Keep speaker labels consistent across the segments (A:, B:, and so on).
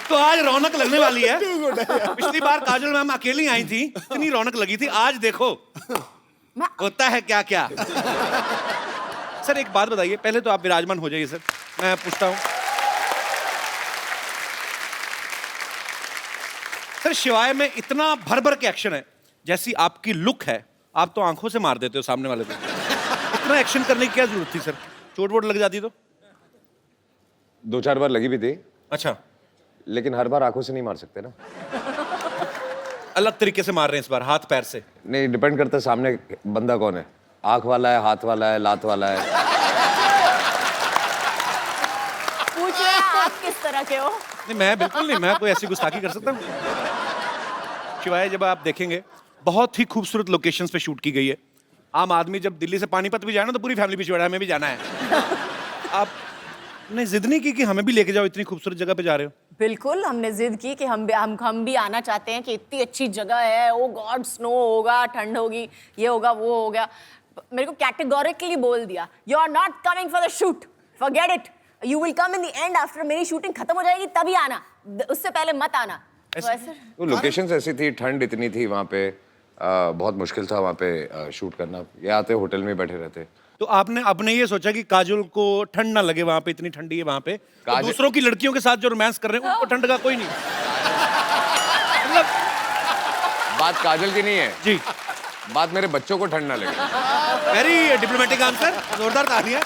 A: तो आज रौनक लगने वाली है। पिछली बार काजल मैम अकेली आई थी, इतनी रौनक लगी थी। आज देखो होता है क्या क्या। सर एक बात बताइए, पहले तो आप विराजमान हो जाइए सर, मैं पूछता हूँ। सर शिवाय में इतना भर भर के एक्शन है, जैसी आपकी लुक है, आप तो आंखों से मार देते हो सामने वाले को। इतना एक्शन करने की क्या जरूरत थी सर? चोट वोट लग जाती तो?
B: 2-4 बार लगी भी थी।
A: अच्छा,
B: लेकिन हर बार आंखों से नहीं मार सकते ना।
A: अलग तरीके से मार रहे हैं इस बार, हाथ पैर से।
B: नहीं, डिपेंड करता है सामने बंदा कौन है। आंख वाला है, हाथ वाला है, लात वाला है।
C: पूछ रहे हैं आप किस तरह के हो?
A: नहीं मैं बिल्कुल नहीं, मैं कोई ऐसी गुस्ताखी कर सकता हूँ? शिवाय जब आप देखेंगे बहुत ही खूबसूरत लोकेशंस पे शूट की गई है। आम आदमी जब दिल्ली से पानीपत भी जाए ना तो पूरी फैमिली पीछे पड़ा है, हमें भी जाना है। आपने जिद नहीं की कि हमें भी लेके जाओ, इतनी खूबसूरत जगह पे जा रहे हो?
C: बिल्कुल, हमने जिद की कि हम भी आना चाहते हैं कि इतनी अच्छी जगह है। ओ गॉड, स्नो होगा, ठंड होगी, ये होगा, वो हो गया। मेरे को कैटेगोरिकली बोल दिया, you are not coming for the shoot, forget it, you will come in the end after मेरी शूटिंग खत्म हो जाएगी तभी आना, उससे पहले मत आना। तो ऐसे
B: वो लोकेशंस ऐसी थी, ठंड इतनी थी वहाँ पे, बहुत मुश्किल था वहाँ पे शूट करना। ये आते होटल में बैठे रहते।
A: तो आपने ये सोचा कि काजोल को ठंड ना लगे, वहां पे इतनी ठंडी है वहां पे, तो दूसरों की लड़कियों के साथ जो रोमांस कर रहे हैं उनको ठंड का कोई नहीं। मतलब
B: बात काजल की नहीं है
A: जी,
B: बात मेरे बच्चों को ठंड ना लगे।
A: वेरी डिप्लोमेटिक आंसर, जोरदार तालियां।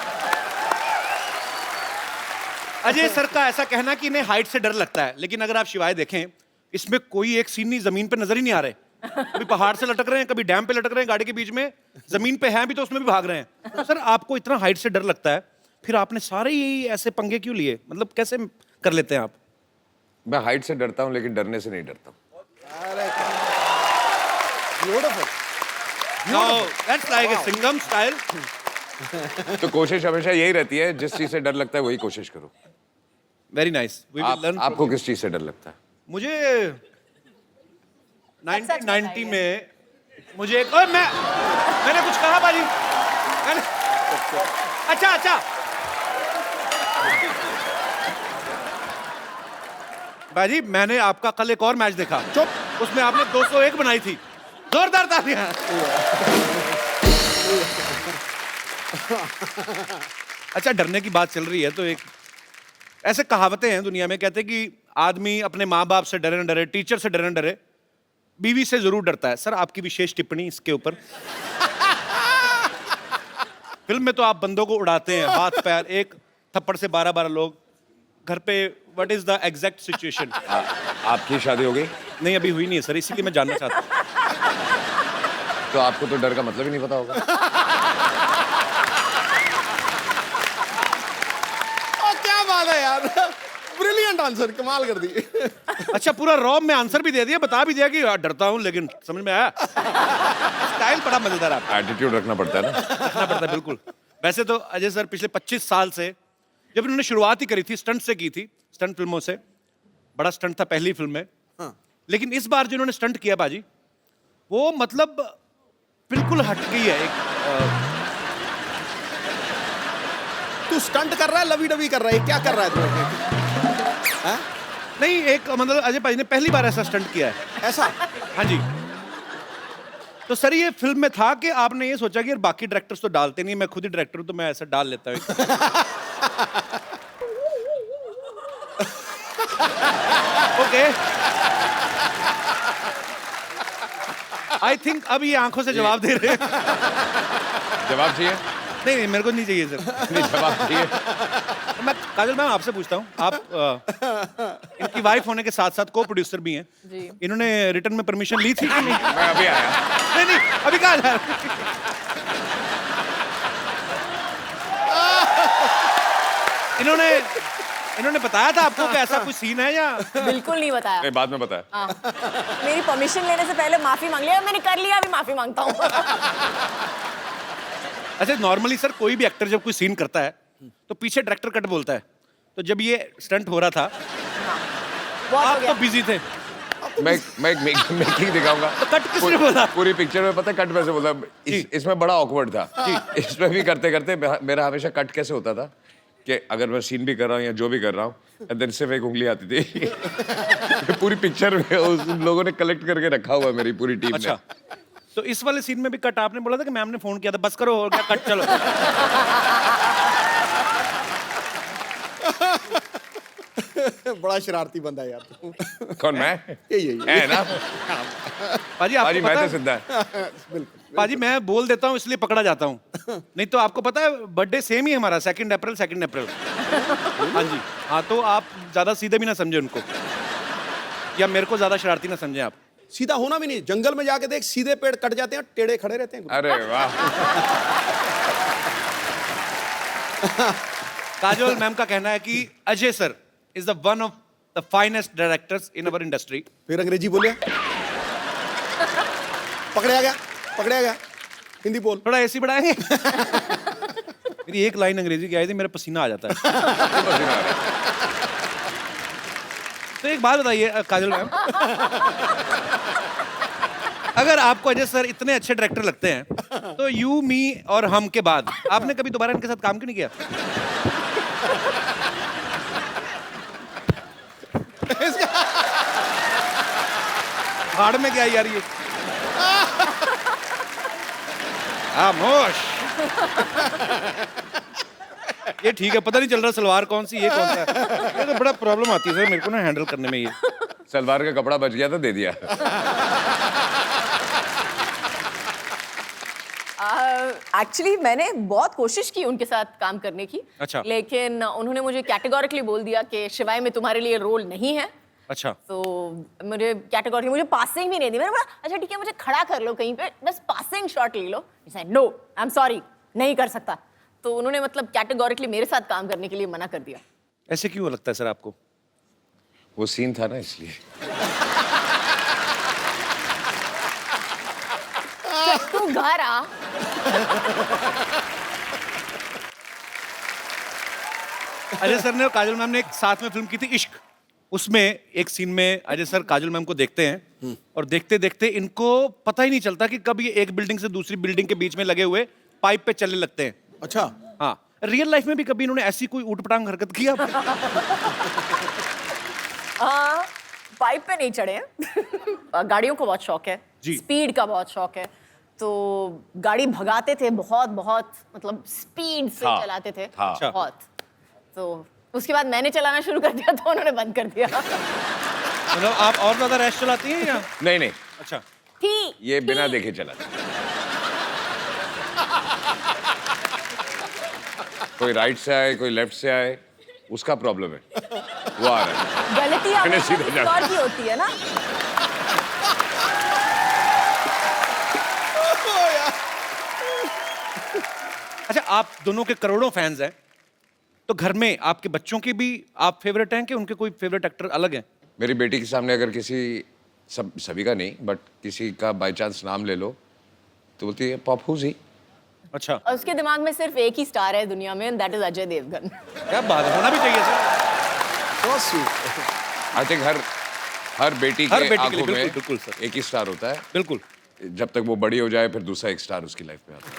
A: अजय सर का ऐसा कहना कि इन्हें हाइट से डर लगता है, लेकिन अगर आप शिवाय देखें, इसमें कोई एक सीन नहीं जमीन पे नजर ही नहीं आ रहे। कभी पहाड़ से लटक रहे हैं, कभी डैम पे लटक रहे हैं, गाड़ी के बीच में जमीन पे हैं भी तो उसमें भी भाग रहे हैं। तो सर आपको इतना हाइट से डर लगता है, फिर आपने सारे ही ऐसे पंगे क्यों लिए? मतलब कैसे कर लेते हैं आप?
B: मैं हाइट से डरता हूँ लेकिन डरने से नहीं डरता।
A: No, that's like a Singham style.
B: तो कोशिश हमेशा यही रहती है, जिस चीज से डर लगता है वही कोशिश करो।
A: Very nice, we will learn.
B: आपको किस चीज से डर लगता है?
A: मुझे 1990 में मुझे एक, और मैंने कुछ कहा बाजी, मैंने अच्छा बाजी, मैंने आपका कल एक और मैच देखा, चुप, उसमें आपने 201 बनाई थी। जोरदार तालियां। अच्छा, डरने की बात चल रही है तो एक ऐसे कहावतें हैं दुनिया में, कहते हैं कि आदमी अपने माँ बाप से डरे न डरे, टीचर से डरे न डरे, बीवी से जरूर डरता है। सर आपकी विशेष टिप्पणी इसके ऊपर। फिल्म में तो आप बंदों को उड़ाते हैं, हाथ पैर, एक थप्पड़ से 12-12 लोग। घर पे what is the exact situation?
B: आपकी शादी हो गई?
A: नहीं अभी हुई नहीं है सर, इसीलिए मैं जानना चाहता हूँ।
B: तो आपको तो डर का मतलब ही नहीं पता होगा।
D: क्या बात है यार, ब्रिलियंट आंसर, कमाल कर दी।
A: अच्छा, पूरा रॉब में आंसर भी दे दिया, बता भी दिया कि डरता हूँ, लेकिन समझ में आया। स्टाइल बड़ा मजेदार आपका।
B: एटीट्यूड रखना पड़ता है ना।
A: रखना पड़ता है बिल्कुल। वैसे तो अजय सर पिछले 25 साल से, जब इन्होंने शुरुआत ही करी थी स्टंट से की थी, स्टंट फिल्मों से, बड़ा स्टंट था पहली फिल्म में। हाँ। लेकिन इस बार जो इन्होंने स्टंट किया बाजी, वो मतलब बिल्कुल हट गई है। एक
D: तू स्टंट कर रहा है, लवी डवी कर रहा है, क्या कर रहा है तू?
A: नहीं, एक मतलब अजय भाई ने पहली बार ऐसा स्टंट किया है।
D: ऐसा?
A: हाँ जी। तो सर ये फिल्म में था कि आपने ये सोचा कि यार बाकी डायरेक्टर्स तो डालते नहीं, मैं खुद ही डायरेक्टर हूं तो मैं ऐसा डाल लेता हूँ। ओके, आई थिंक अब ये आंखों से जवाब दे रहे हैं।
B: जवाब चाहिए?
A: नहीं मेरे को नहीं चाहिए सर।
B: नहीं, जवाब चाहिए।
A: मैं काजल मैम आपसे पूछता हूँ, आप इनकी वाइफ होने के साथ साथ को प्रोड्यूसर भी हैं
C: जी।
A: इन्होंने रिटर्न में परमिशन ली थी कि नहीं?
B: मैं अभी आया।
A: नहीं अभी कहा जा इन्होंने बताया था आपको कि ऐसा कोई सीन है या?
C: बिल्कुल नहीं बताया।
B: नहीं, बाद में बताया।
C: हाँ। मेरी परमिशन लेने से पहले माफी मांग लिया, मैंने कर लिया, अभी माफी मांगता हूँ।
A: अच्छा, नॉर्मली सर कोई भी एक्टर जब कोई सीन करता है तो पीछे डायरेक्टर कट बोलता है, तो जब ये स्टंट हो रहा था
C: बहुत हो
A: आप
C: गया।
A: तो बिजी थे,
B: मैं एक मेकिंग दिखाऊंगा।
A: तो कट किसने बोला?
B: पूरी पिक्चर में पता है कट कैसे बोला? इसमें बड़ा ऑकवर्ड था। इसमें भी करते करते मेरा हमेशा कट कैसे होता था कि अगर मैं सीन भी कर रहा हूँ या जो भी कर रहा हूँ, एंड देन सिर्फ एक उंगली आती थी। पूरी पिक्चर में उस लोगों ने कलेक्ट करके रखा हुआ है, मेरी पूरी टीम
A: अच्छा,
B: ने।
A: तो इस वाले सीन में भी कट आपने बोला था कि मैम ने फोन किया था, बस करो और क्या, कट चलो।
D: बड़ा शरारती बंदा है यार तू।
B: कौन मैं?
D: यही
B: है ना?
A: पाजी आपको
B: पाजी मैं
A: पता
B: तो
A: है,
B: सिद्धा है।
D: बिल्कुल।
A: पाजी मैं बोल देता हूँ इसलिए पकड़ा जाता हूँ, नहीं तो आपको पता है बर्थडे सेम ही है हमारा, 2 अप्रैल। हाँ जी, हाँ, तो आप ज्यादा सीधे भी ना समझे उनको, या मेरे को ज्यादा शरारती ना समझे आप।
D: सीधा होना भी नहीं, जंगल में जाके देख, सीधे पेड़ कट जाते हैं, टेढ़े खड़े रहते हैं।
B: अरे वाह।
A: काजोल मैम का कहना है कि Ajay sir is the one of the finest directors in our industry.
D: फिर अंग्रेजी बोले, पकड़या गया। हिंदी बोल।
A: थोड़ा एसी बढ़ाएंगे। मेरी एक लाइन अंग्रेजी की आई थी, मेरा पसीना आ जाता है। तो एक बात बताइए काजल मैम, अगर आपको अजय सर इतने अच्छे डायरेक्टर लगते हैं, तो यू, मी और हम के बाद आपने कभी दोबारा इनके साथ काम क्यों नहीं किया? भाड़ में क्या यार ये? खामोश। ये ठीक है, पता नहीं चल रहा सलवार कौन सी, ये कौन सा है। ये तो बड़ा प्रॉब्लम आती है सर मेरे को ना हैंडल करने में ये।
B: सलवार का कपड़ा बच गया था, दे दिया।
C: एक्चुअली मैंने बहुत कोशिश की उनके साथ काम करने की,
A: अच्छा।
C: लेकिन उन्होंने मुझे कैटेगोरिकली बोल दिया कि शिवाय में तुम्हारे लिए रोल नहीं है।
A: अच्छा,
C: तो मुझे कैटेगोरी, मुझे पासिंग भी नहीं दी। मैंने बोला अच्छा ठीक है, मुझे खड़ा कर लो कहीं पे, बस पासिंग शॉट ले लो। नो, आई एम सॉरी, नहीं कर सकता। तो उन्होंने मतलब कैटेगोरिकली मेरे साथ काम करने के लिए मना कर दिया।
A: ऐसे क्यों लगता है सर आपको?
B: वो सीन था ना, इसलिए।
C: तू घर आ।
A: अजय सर ने और काजल मैम ने एक साथ में फिल्म की थी इश्क। उसमें एक सीन में अजय सर काजल मैम को देखते हैं और देखते देखते इनको पता ही नहीं चलता कि कब ये एक बिल्डिंग से दूसरी बिल्डिंग के बीच में लगे हुए पाइप पे चलने लगते हैं।
D: अच्छा,
A: हाँ, रियल लाइफ में भी कभी इन्होंने ऐसी कोई ऊटपटांग हरकत की आप?
C: पाइप पे नहीं चढ़े हैं। गाड़ियों को बहुत शौक है,
A: जी।
C: स्पीड का बहुत शौक है, तो गाड़ी भगाते थे बहुत बहुत, मतलब स्पीड से
B: हाँ,
C: चलाते थे
B: हाँ।
C: बहुत। तो उसके बाद मैंने चलाना शुरू कर दिया तो उन्होंने बंद कर दिया।
A: मतलब आप और ज्यादा रैश चलाती हैं या?
B: नहीं,
A: अच्छा,
C: थी
B: ये बिना देखे चला। कोई राइट से आए, कोई लेफ्ट से आए, उसका प्रॉब्लम है, वो आ रहा है।
C: गलती
B: मैंने
C: हमेशा
B: सीधे
C: किसी और की होती है ना।
A: अच्छा, आप दोनों के करोड़ों फैंस हैं, तो घर में आपके बच्चों के भी आप फेवरेट हैं कि उनके कोई फेवरेट एक्टर अलग हैं?
B: मेरी बेटी के सामने अगर किसी, सभी का नहीं, बट किसी का बाय चांस नाम ले लो तो बोलती है पप्पू जी।
A: अच्छा,
C: और उसके दिमाग में सिर्फ एक ही स्टार है दुनिया में, दैट इज अजय देवगन।
A: क्या बात है, होना भी चाहिए sir.
D: so sweet।
B: I think हर बेटी
A: हर
B: के
A: बेटी के लिए,
B: आंखों में
A: बिल्कुल, बिल्कुल सर।
B: एक ही स्टार होता है।
A: बिल्कुल।
B: जब तक वो बड़ी हो जाए फिर दूसरा एक स्टार उसकी लाइफ में आता है।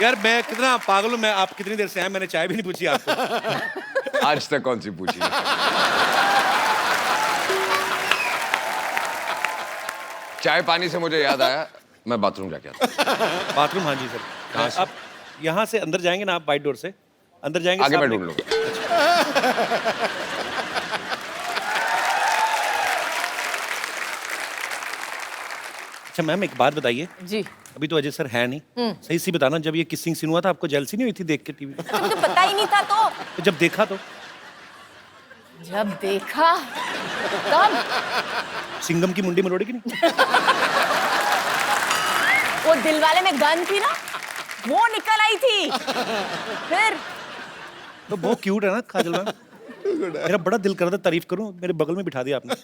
A: यार मैं कितना पागल हूँ, मैं आप कितनी देर से आए, मैंने चाय भी नहीं पूछी आपको।
B: आज तक कौन सी पूछी है? चाय पानी से मुझे याद आया, मैं बाथरूम जाके आता।
A: बाथरूम? हाँ जी सर।
B: कहाँ से?
A: आप यहाँ से अंदर जाएंगे ना, आप बाइट डोर से अंदर जाएंगे,
B: आगे मैं
A: सामने-
B: ढूंढ लूंगा।
A: अच्छा मैम, एक बात बताइए,
C: जी,
A: अभी तो अजय सर है नहीं, सही सी बताना, जब ये किसिंग सीन हुआ था आपको जेलसी नहीं हुई थी देख के टीवी?
C: तो मुझे पता ही नहीं था। तो
A: जब देखा तो
C: जब देखा तब
A: सिंघम की मुंडी मरोड़ी की नहीं?
C: वो दिलवाले में गन थी ना, वो निकल आई थी। फिर
A: तो बहुत क्यूट है ना काजल मैम। मेरा बड़ा दिल कर रहा था तारीफ करूं, मेरे बगल में बिठा दिया आपने।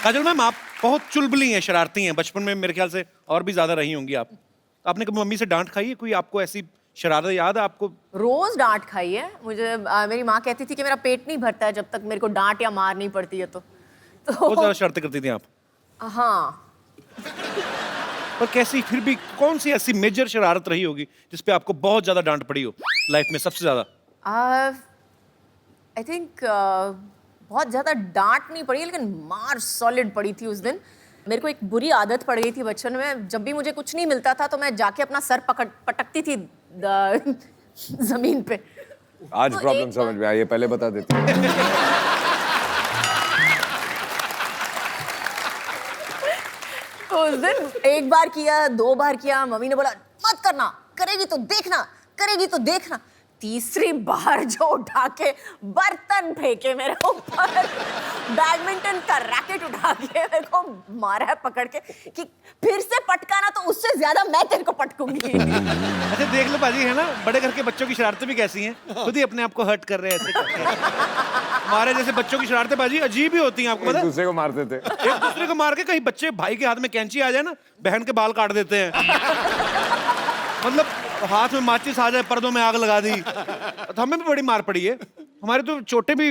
A: काजल मैम, आप बहुत चुलबुली हैं, शरारती हैं, बचपन में मेरे ख्याल से और भी ज्यादा रही होंगी आप। आपने कभी मम्मी से डांट खाई है? कोई आपको ऐसी शरारत याद है आपको?
C: रोज डांट खाई है मुझे। मेरी माँ कहती थी कि मेरा पेट नहीं भरता है जब तक मेरे को डांट या मार नहीं पड़ती है। तो
A: बहुत ज्यादा शरारतें करती थी आप?
C: हाँ
A: पर कैसी, फिर भी कौन सी ऐसी मेजर शरारत रही होगी जिस पे आपको बहुत ज्यादा डांट पड़ी हो लाइफ में सबसे ज्यादा?
C: आई थिंक बहुत ज़्यादा डांट नहीं पड़ी, लेकिन मार सॉलिड पड़ी थी उस दिन। मेरे को एक बुरी आदत पड़ गई थी बचपन में, जब भी मुझे कुछ नहीं मिलता था तो मैं जाके अपना सर पटकती थी जमीन पे।
B: आज
C: तो
B: प्रॉब्लम
C: एक
B: समझ में आई है, पहले बता देती।
C: तो उस दिन एक बार किया, 2 बार किया, मम्मी ने बोला मत करना, करेगी तो देखना, करेगी तो देखना। तीसरी बार जो उठा के बर्तन फेंके मेरे ऊपर, बैडमिंटन का रैकेट उठा के मेरे को मारा है पकड़ के कि फिर से पटकाना तो उससे ज्यादा मैं तेरे को पटकूंगी।
A: अच्छा देख लो बाजी, है ना, बड़े घर के बच्चों की शरारतें भी कैसी हैं, खुद ही अपने आप को हर्ट कर रहे हैं ऐसे करके। हमारे जैसे बच्चों की शरारतें बाजी अजीब ही होती हैं, आपको पता
B: एक
A: है?
B: दूसरे को मारते थे।
A: एक दूसरे को मार के, कहीं बच्चे भाई के हाथ में कैंची आ जाए ना, बहन के बाल काट देते हैं। मतलब हाथ में माचिस आ जाए, पर्दों में आग लगा दी। तो हमें भी बड़ी मार पड़ी है। हमारे तो चोटें भी,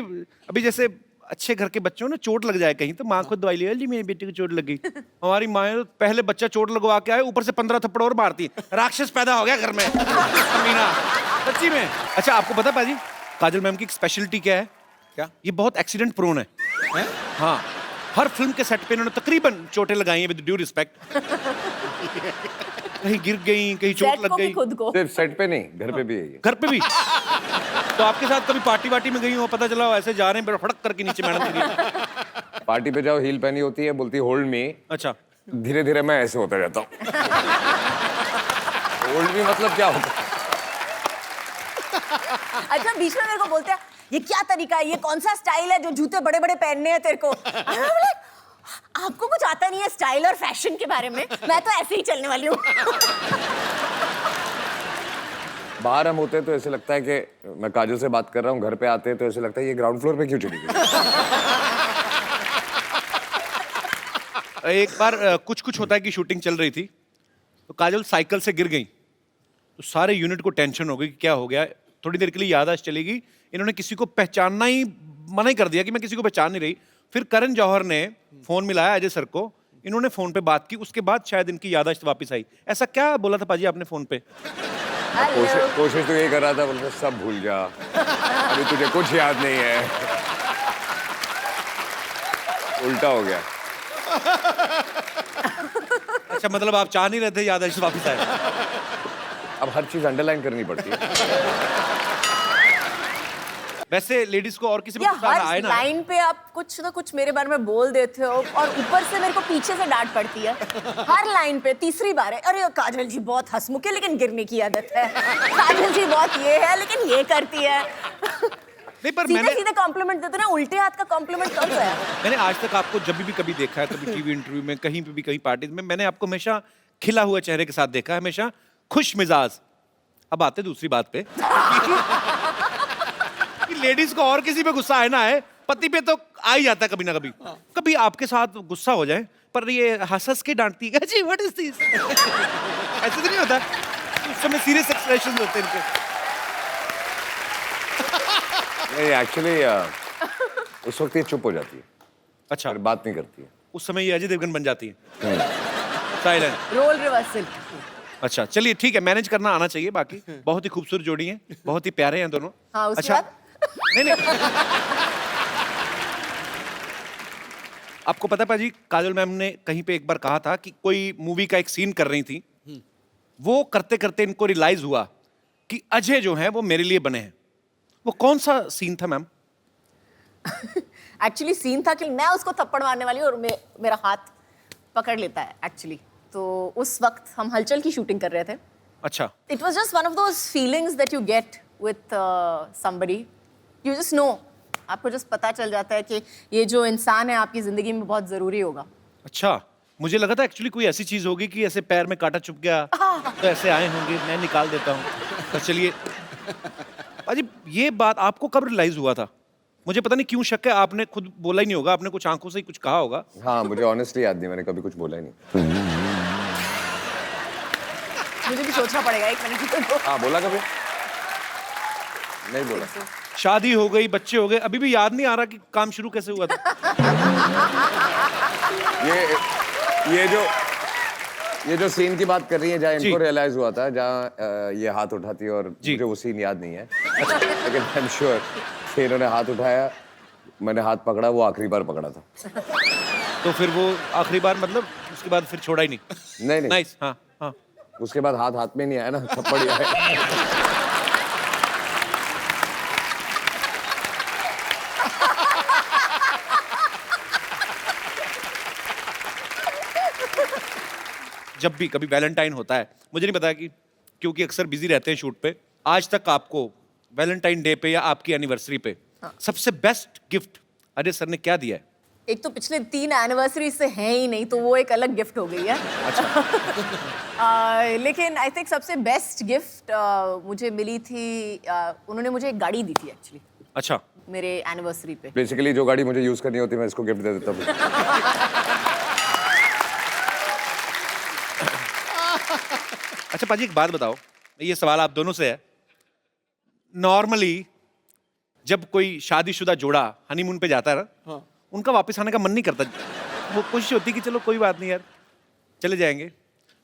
A: अभी जैसे अच्छे घर के बच्चों ने चोट लग जाए कहीं तो माँ खुद दवाई ले, जी मेरी बेटी को चोट लग गई। हमारी माँ तो पहले बच्चा चोट लगवा के आए, ऊपर से 15 थप्पड़ और मारती है, राक्षस पैदा हो गया घर में। अमीना, सच्ची में। अच्छा आपको पता पाजी, काजल मैम की एक स्पेशलिटी क्या है?
D: क्या?
A: ये बहुत एक्सीडेंट प्रोन है। हाँ, हर फिल्म के सेट पे इन्होंने तकरीबन चोटें लगाई हैं, विद ड्यू रिस्पेक्ट। कहीं गिर गई, कहीं चोट
C: सेट
A: लग
C: को भी
A: गई।
C: खुद को।
B: सिर्फ सेट पे नहीं, घर पे भी है ये।
A: घर पे भी। तो आपके साथ कभी पार्टी वार्टी में गई हो, पता चला ऐसे जा रहे हैं, फड़क करके नीचे मैडम गिरी।
B: पार्टी पे जाओ, हील पहनी होती है, बोलती होल्ड मी।
A: अच्छा,
B: धीरे धीरे मैं ऐसे होता जाता हूँ। होल्ड मी मतलब क्या होता है?
C: अच्छा बीच में मेरे को बोलते हैं ये क्या तरीका है, ये कौन सा स्टाइल है जो जूते बड़े बड़े पहनने हैं तेरे को। मैं बोले, आपको कुछ आता नहीं है स्टाइल और फैशन के बारे में, मैं तो ऐसे ही चलने वाली हूँ।
B: बाहर हम होते हैं तो ऐसे लगता है कि मैं काजल से बात कर रहा हूँ, घर पे आते हैं तो ऐसे लगता है ये ग्राउंड फ्लोर पे क्यों चली गई।
A: एक बार कुछ होता है कि शूटिंग चल रही थी, तो काजल साइकिल से गिर गई, तो सारे यूनिट को टेंशन हो गई कि क्या हो गया। थोड़ी देर के लिए याददाश्त चलेगी, इन्होंने किसी को पहचानना ही मना ही कर दिया कि मैं किसी को पहचान नहीं रही। फिर करण जौहर ने फोन मिलाया अजय सर को, इन्होंने फोन पे बात की, उसके बाद शायद इनकी याददाश्त वापस आई। ऐसा क्या बोला था पाजी आपने फोन पे?
B: कोशिश तो यही कर रहा था, बोलते सब भूल जा, अभी तुझे कुछ याद नहीं है। उल्टा हो गया।
A: अच्छा मतलब आप चाह नहीं रहे थे याददाश्त वापस आए?
B: अब हर चीज अंडरलाइन करनी पड़ती है।
A: वैसे लेडीज को और किसी पे
C: या
A: गुस्सा आए
C: हर
A: ना?
C: लाइन पे आप कुछ ना कुछ मेरे बारे में बोल देते हो और ऊपर से मेरे को पीछे से डांट पड़ती है हर लाइन पे। तीसरी बार है, अरे काजल जी बहुत हंसमुख है लेकिन गिरने की आदत है, काजल जी बहुत ये है लेकिन ये करती है।
A: नहीं पर
C: सीधे सीधे कॉम्प्लीमेंट देते ना, उल्टे हाथ का कॉम्प्लीमेंट कब है?
A: मैंने आज तक आपको जब भी कभी देखा है, कभी टीवी इंटरव्यू में, कहीं पे भी, कहीं पार्टी में, मैंने आपको हमेशा खिला हुआ चेहरे के साथ देखा है, हमेशा खुश मिजाज। अब आते दूसरी बात पे कि लेडीज को और किसी पे गुस्सा आए ना आए, पति पे तो आ ही जाता है कभी ना कभी। कभी आपके साथ गुस्सा हो जाए पर ये हंस के डांटती है, जी व्हाट इज दिस, ऐसे तो नहीं होता? उस समय सीरियस एक्सप्रेशन होते हैं इनके।
B: नहीं एक्चुअली उस वक्त ये चुप हो जाती है,
A: अच्छा,
B: फिर बात नहीं करती है।
A: उस समय ये अजय देवगन बन जाती है, साइलेंट।
C: Role reversal.
A: अच्छा चलिए ठीक है, मैनेज करना आना चाहिए। बाकी बहुत ही खूबसूरत जोड़ी है, बहुत ही प्यारे हैं दोनों।
C: हाँ, उसके
A: अच्छा
C: बाद?
A: नहीं आपको पता पाजी, काजल मैम ने कहीं पे एक बार कहा था कि कोई मूवी का एक सीन कर रही थी, वो करते करते इनको रियलाइज हुआ कि अजय जो है वो मेरे लिए बने हैं। वो कौन सा सीन था मैम?
C: एक्चुअली सीन था कि मैं उसको थप्पड़ मारने वाली हूँ और मेरा हाथ पकड़ लेता है एक्चुअली। तो उस वक्त हम हलचल की शूटिंग कर रहे थे।
A: अच्छा,
C: it was just one of those feelings that you get with somebody, you just know, आपको जस्ट पता चल जाता है कि ये जो इंसान है आपकी जिंदगी में बहुत जरूरी होगा।
A: अच्छा मुझे लगा था एक्चुअली कोई ऐसी चीज होगी कि ऐसे पैर में कांटा चुभ गया तो ऐसे आए होंगे, मैं निकाल देता हूँ। तो चलिए पाजी, ये बात आपको कब रियलाइज हुआ था? मुझे पता नहीं क्यों शक है, आपने खुद बोला ही नहीं होगा, आपने कुछ आंखों से ही कुछ कहा होगा।
B: हाँ मुझे ऑनेस्टली याद नहीं, मैंने कभी कुछ बोला ही नहीं।
C: मुझे भी सोचना पड़ेगा एक मिनट।
B: हाँ बोला कभी नहीं बोला।
A: शादी हो गई, बच्चे हो गए, अभी भी याद नहीं आ रहा कि काम शुरू कैसे हुआ था।
B: ये ये जो सीन की बात कर रही है, जहाँ
A: जी।
B: इनको रियलाइज हुआ था, जहाँ ये हाथ उठाती है, और
A: जी।
B: मुझे वो सीन याद नहीं है, लेकिन आई एम श्योर कि इन्होंने हाथ उठाया, मैंने हाथ पकड़ा, वो आखिरी बार पकड़ा था।
A: तो फिर वो आखिरी बार मतलब उसके बाद फिर छोड़ा ही नहीं।
B: नहीं नहीं,
A: नाइस, हाँ हाँ।
B: उसके बाद हाथ हाथ में नहीं आया ना, थप्पड़ ही आया।
A: जब भी कभी वैलेंटाइन होता है, मुझे नहीं पता कि क्योंकि अक्सर बिजी रहते हैं शूट पे, आज तक आपको वैलेंटाइन डे पे या आपकी एनिवर्सरी पे सबसे बेस्ट गिफ्ट अजय सर ने क्या दिया है?
C: एक तो पिछले 3 एनिवर्सरी से हैं ही नहीं, तो वो एक अलग गिफ्ट हो गई है। लेकिन आई थिंक सबसे बेस्ट गिफ्ट मुझे मिली थी, उन्होंने मुझे एक गाड़ी दी थी एक्चुअली
A: अच्छा,
C: मेरे एनिवर्सरी पे।
B: बेसिकली जो गाड़ी मुझे यूज करनी होती है, मैं इसको गिफ्ट दे देता हूँ।
A: अच्छा पाजी एक बात बताओ, ये सवाल आप दोनों से है। नॉर्मली जब कोई शादीशुदा जोड़ा हनीमून पे जाता है ना, उनका वापस आने का मन नहीं करता, वो कोशिश होती कि चलो कोई बात नहीं यार चले जाएंगे।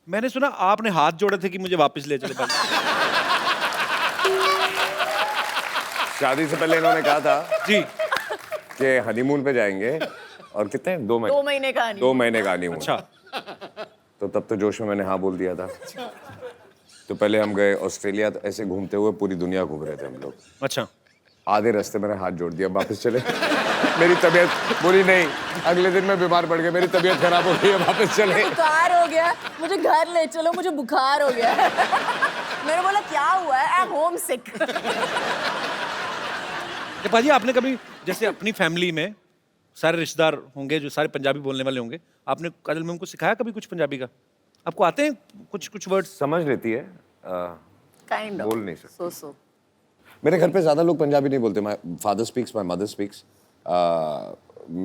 A: मैंने सुना आपने हाथ जोड़े थे कि मुझे वापस ले चले पाए।
B: शादी से पहले इन्होंने कहा था
A: जी,
B: कि हनीमून पे जाएंगे, और कितने 2 महीने
C: 2 महीने का नहीं।
B: 2 महीने का हनीमून।
A: अच्छा
B: तो तब तो जोश में मैंने हाँ बोल दिया था। तो पहले हम गए ऑस्ट्रेलिया, तो ऐसे घूमते हुए पूरी दुनिया घूम रहे थे हम लोग।
A: अच्छा,
B: आधे रास्ते मैंने हाथ जोड़ दिया, वापस चले। मेरी तबीयत बुरी नहीं, अगले दिन मैं बीमार पड़ गया, मेरी तबीयत खराब हो गई है, वापस चले।
C: बुखार हो गया, मुझे घर ले चलो, मुझे बुखार हो गया। मैंने बोला क्या हुआ है? आई एम होम सिक।
A: पाजी आपने कभी जैसे अपनी फैमिली में सारे रिश्तेदार होंगे जो सारे पंजाबी बोलने वाले होंगे, आपने काजल मैम को सिखाया कभी कुछ पंजाबी का? आपको आते हैं कुछ कुछ वर्ड्स?
B: समझ लेती है,
C: काइंड ऑफ
B: बोल नहीं सकते।
C: सो
B: मेरे घर पे ज्यादा लोग पंजाबी नहीं बोलते। My father speaks, my mother speaks.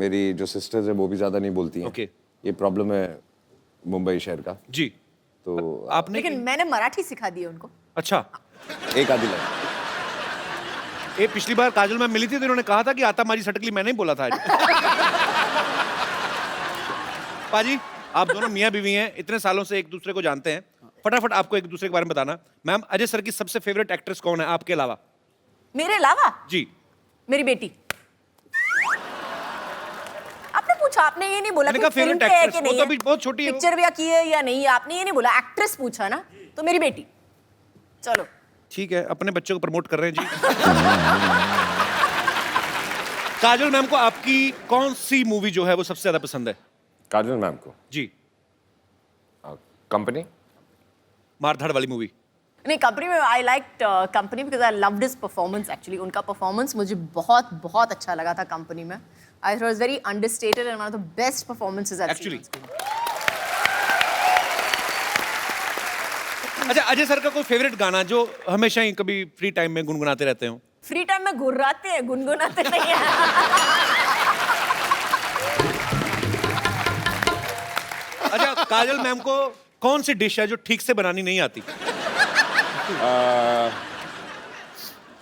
B: मेरी जो सिस्टर्स है वो भी ज्यादा नहीं बोलती हैं।
A: Okay.
B: ये प्रॉब्लम है मुंबई शहर का।
A: जी,
B: तो
A: आपने
C: लेकिन मैंने मराठी सिखा दी है उनको।
A: अच्छा,
B: एक आधी लाइन।
A: ये पिछली बार काजल मैम मिली थी तो इन्होंने कहा था कि आता मारी सटकली मैंने ही बोला था आज। पाजी आप दोनों मियाँ बीवी हैं, इतने सालों से एक दूसरे को जानते हैं, फटाफट आपको एक दूसरे के बारे में बताना। मैम अजय सर की सबसे फेवरेट एक्ट्रेस कौन है आपके अलावा?
C: मेरे अलावा
A: जी,
C: मेरी बेटी। आपने पूछा, आपने ये नहीं बोला
A: मैंने
C: कि
A: कहा
C: फिल्म
A: favorite
C: पे है
A: actress,
C: कि
A: वो
C: नहीं
A: तो
C: है,
A: अभी बहुत छोटी है वो।
C: पिक्चर भी की है या नहीं है, आपने ये नहीं बोला, एक्ट्रेस पूछा ना, तो मेरी बेटी। चलो
A: ठीक है, अपने बच्चों को प्रमोट कर रहे हैं जी। काजल मैम को आपकी कौन सी मूवी जो है वो सबसे ज्यादा पसंद है?
B: काजल मैम को
A: जी,
B: कंपनी।
A: मारधाड़ वाली मूवी।
C: नहीं, कंपनी में I like company because I loved his performance actually. उनका परफॉर्मेंस मुझे बहुत बहुत अच्छा लगा था कंपनी में। I thought was very understated and one of the best performances I
A: Actually. अच्छा, अजय सर का कोई फेवरेट गाना जो हमेशा ही कभी फ्री टाइम में गुनगुनाते रहते हो?
C: फ्री टाइम में घुर्राते हैं, गुनगुनाते नहीं हैं।
A: अच्छा, काजल मैम को कौन सी डिश है जो ठीक से बनानी नहीं आती?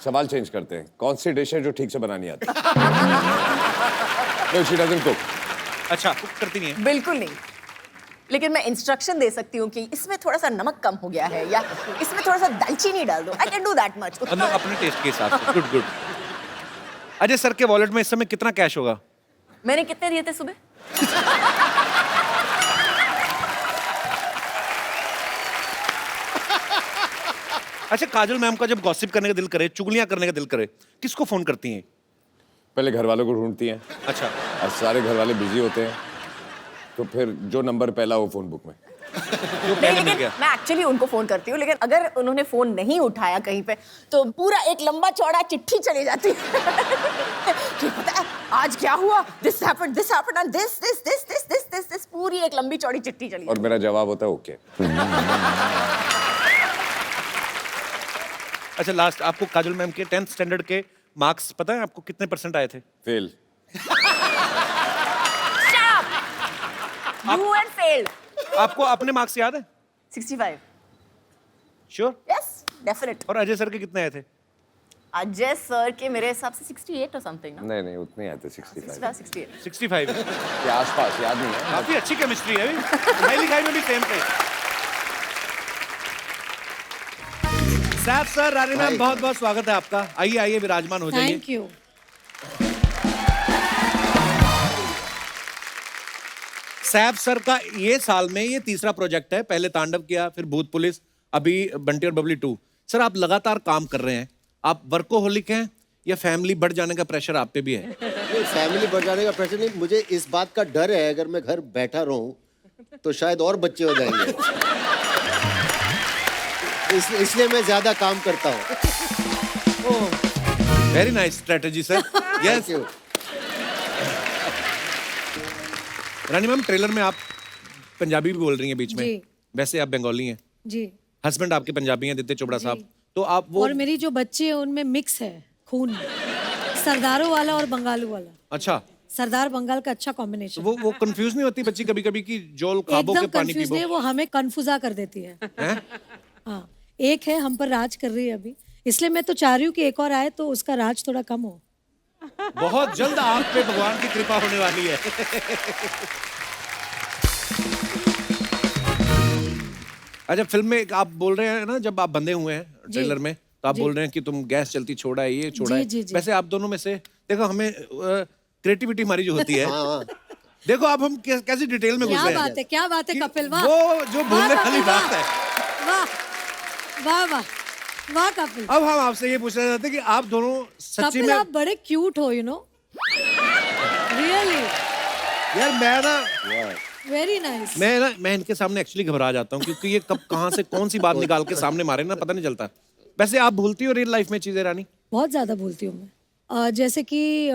B: सवाल चेंज करते हैं, कौन सी डिश है जो ठीक से बनानी आती है? No, she doesn't cook.
A: अच्छा, कुक करती नहीं है?
C: बिल्कुल नहीं, लेकिन मैं इंस्ट्रक्शन दे सकती हूँ कि इसमें थोड़ा सा नमक कम हो गया है या इसमें थोड़ा सा दालचीनी डाल दो। I can do that much.
A: मतलब अपने टेस्ट के हिसाब से। Good good. अजय सर के वॉलेट में इस समय कितना कैश होगा?
C: मैंने कितने दिए थे सुबह?
A: अच्छा, काजल मैम का जब गॉसिप करने का दिल करे, चुगलियां करने का दिल करे, किसको फोन करती हैं?
B: पहले घर वालों को ढूंढती हैं,
A: अच्छा,
B: और सारे घर वाले बिजी होते हैं, तो फिर जो नंबर पहला हो फोन बुक में।
A: जो पहले
C: नहीं,
A: मिल
C: लेकिन
A: गया।
C: मैं एक्चुअली उनको फोन करती हूँ, लेकिन अगर उन्होंने फोन नहीं उठाया कहीं पे तो पूरा एक लंबा चौड़ा चिट्ठी चली जाती है कि पता है आज क्या हुआ, दिस हैपेंड एंड दिस, पूरी एक लंबी चौड़ी चिट्ठी चली
B: और मेरा जवाब होता है ओके।
A: अच्छा, लास्ट आपको काजल मैम के 10th स्टैंडर्ड के मार्क्स पता है आपको कितने % आए थे?
B: फेल।
C: You had failed.
A: आपको अपने मार्क्स याद है?
C: 65.
A: श्योर?
C: Yes, definite.
A: और अजय सर के कितने आए थे?
C: अजय सर के मेरे हिसाब से 68 और समथिंग ना,
B: नहीं नहीं उतने ही आते 65
C: 68।
A: 65
B: के आसपास, याद नहीं है।
A: काफी अच्छी केमिस्ट्री है पढ़ाई लिखाई में भी सेम थे। सैफ सर, रानी मैम, बहुत बहुत स्वागत है आपका। आइए आइए, विराजमान हो जाइए।
E: Thank you.
A: सैफ सर का ये साल में ये तीसरा प्रोजेक्ट है। पहले तांडव किया, फिर भूत पुलिस, अभी बंटी और बबली 2। सर, आप लगातार काम कर रहे हैं, आप वर्कोहोलिक हैं या फैमिली बढ़ जाने का प्रेशर आप पे भी है?
F: नहीं, फैमिली बढ़ जाने का प्रेशर नहीं, मुझे इस बात का डर है अगर मैं घर बैठा रहूं तो शायद और बच्चे हो जाएंगे। इसलिए मैं ज्यादा काम करता हूँ।
A: Very nice strategy sir. Yes.
F: Thank you.
A: Rani ma'am, trailer में आप पंजाबी भी बोल रही हैं बीच में।
E: जी।
A: वैसे आप बंगाली हैं,
E: जी।
A: हस्बैंड आपके पंजाबी हैं, आदित्य चोपड़ा साहब। तो आप वो
E: और मेरी जो बच्चे हैं उनमें मिक्स है खून, सरदारों वाला और बंगालू वाला।
A: अच्छा,
E: सरदार बंगाल का अच्छा कॉम्बिनेशन।
A: वो कंफ्यूज नहीं होती बच्ची कभी कभी कि जोल खाबो के
E: एकदम
A: पानी
E: कंफ्यूज
A: पीबो?
E: नहीं, वो हमें कन्फ्यूजा कर देती है।
A: हैं?
E: हाँ, एक है हम पर राज कर रही है अभी, इसलिए मैं तो चाह रही हूँ कि एक और आए तो उसका राज थोड़ा कम हो।
A: बहुत जल्द आप पे भगवान की कृपा होने वाली है। अच्छा, फिल्म में आप बोल रहे हैं ना, जब आप बंधे हुए हैं ट्रेलर में, तो आप बोल रहे हैं कि तुम गैस चलती छोड़ा है, ये छोड़ा
E: जी,
A: है।
E: जी, जी।
A: वैसे आप दोनों में से देखो, हमें क्रिएटिविटी हमारी जो होती है,
F: हाँ।
A: देखो अब हम कैसी डिटेल में घुस
E: क्या
A: गए
E: बात है, क्या बात है
A: कि
E: कपिल, वाह।
A: वो जो
E: वाह,
A: भूलने
E: कपिल,
A: वाली
E: वाह।
A: बात है।
E: वाह वाह वाह वाह कपिल।
A: अब हम आपसे ये पूछना चाहते हैं कि आप दोनों सच्ची
E: कपिल
A: में,
E: आप बड़े क्यूट हो, यू नो, रियली
A: यार मैं ना
E: वेरी नाइस।
A: मैं इनके सामने एक्चुअली घबरा जाता हूँ, क्योंकि ये कब कहाँ से कौन सी बात निकाल के सामने मारे ना, पता नहीं चलता। वैसे आप भूलती हो रियल लाइफ में चीजें रानी?
E: बहुत ज्यादा भूलती हूँ मैं। जैसे कि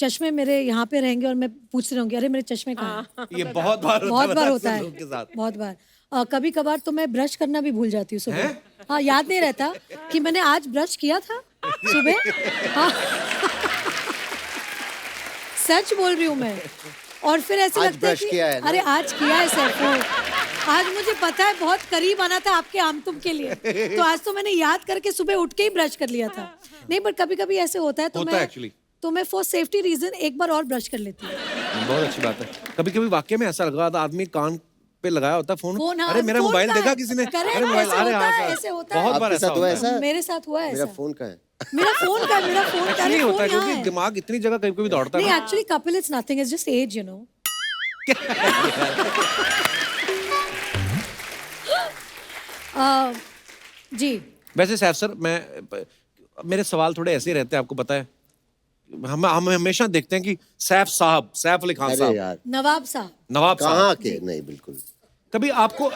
E: चश्मे मेरे यहाँ पे रहेंगे और मैं पूछती रहूंगी, अरे मेरे चश्मे कहाँ हैं?
A: ये बहुत बार
E: बहुत बार होता
A: अक्सर
E: है,
A: लोगों के साथ।
E: बहुत बार। कभी कभार तो मैं ब्रश करना भी भूल जाती हूँ सुबह। हाँ, याद नहीं रहता कि मैंने आज ब्रश किया था सुबह। हाँ। सच बोल रही हूँ मैं। और फिर ऐसे
F: आज
E: लगता है
F: ब्रश किया है
E: कि
F: ना?
E: अरे आज किया है सर, आज मुझे पता है बहुत करीब आना था आपके आमतुम के लिए, तो आज तो मैंने याद करके सुबह उठ के ही ब्रश कर लिया था। नहीं, पर कभी कभी ऐसे होता है,
A: होता है actually।
E: तो मैं फॉर सेफ्टी रीजन एक बार और ब्रश कर लेती हूँ।
A: बहुत अच्छी बात है। कभी कभी वाकई में ऐसा लगा था, आदमी कान पे लगाया होता फोन,
E: फोन, हाँ,
A: अरे मेरा
E: फोन
A: मोबाइल
E: का
A: देखा
E: है।
A: किसी ने,
E: Correct,
A: अरे मोबाइल,
E: ऐसे
A: अरे
E: होता है,
A: हाँ
E: ऐसे होता है।
A: बहुत बार
F: आपके
A: ऐसा
F: साथ हुआ
A: होता है।
F: ऐसा?
E: मेरे साथ हुआ है
F: मेरा
E: ऐसा।
F: फोन कहाँ है?
E: मेरा फोन का है, मेरा फोन का
A: नहीं
E: है,
A: होता
E: फोन
A: है,
E: यहाँ
A: क्योंकि
E: है।
A: दिमाग इतनी जगह कभी कभी दौड़ता
E: नहीं,
A: है।
E: Actually Kapil it's nothing, it's just age, you know. जी।
A: वैसे सैफ सर, मेरे सवाल थोड़े ऐसे ही रहते हैं, आपको पता है। हम हमेशा देखते हैं कि सैफ साहब, सैफ अली खान
F: अरे
A: साहब,
F: यार,
E: नवाब साहब।
A: नवाब साहब,
F: कहाँ के? नहीं, बिल्कुल।
A: कभी आपको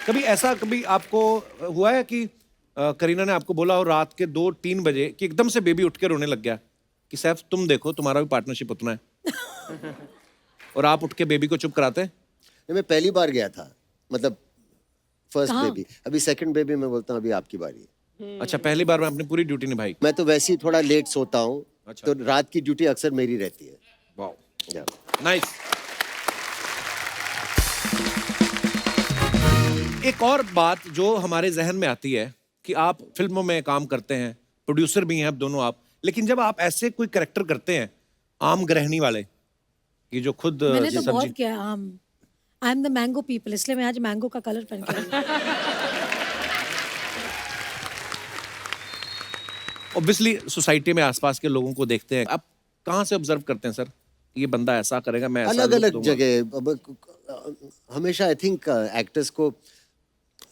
A: कभी आपको हुआ है कि करीना ने आपको बोला हो रात के 2-3 बजे कि एकदम से बेबी उठ के रोने लग गया कि सैफ तुम देखो तुम्हारा भी पार्टनरशिप उतना है, और आप उठ के बेबी को चुप कराते हैं?
F: नहीं, मैं पहली बार गया था, मतलब फर्स्ट
E: कहाँ?
F: बेबी। अभी सेकंड बेबी मैं बोलता हूँ अभी आपकी बारी है।
A: अच्छा, पहली बार में अपनी पूरी ड्यूटी निभाई।
F: मैं तो वैसे ही थोड़ा लेट सोता हूँ,
A: अच्छा।
F: तो रात की ड्यूटी अक्सर मेरी रहती है।
A: वाओ,
F: या।
A: नाइस। एक और बात जो हमारे जहन में आती है कि आप फिल्मों में काम करते हैं, प्रोड्यूसर भी हैं अब दोनों आप, लेकिन जब आप ऐसे कोई कैरेक्टर करते हैं आम गृहिणी वाले, कि जो खुद
E: मैंने तो
A: सब्जी,
E: बहुत किया है आम। I am the mango people, इसलिए मैं आज मैंगो का कलर पहन के आई हूँ।
A: ऑब्वियसली सोसाइटी में आसपास के लोगों को देखते हैं, आप कहाँ से ऑब्जर्व करते हैं सर, ये बंदा ऐसा करेगा, मैं ऐसा
F: अलग
A: look
F: अलग
A: दूंगा?
F: जगह। अब हमेशा आई थिंक एक्टर्स को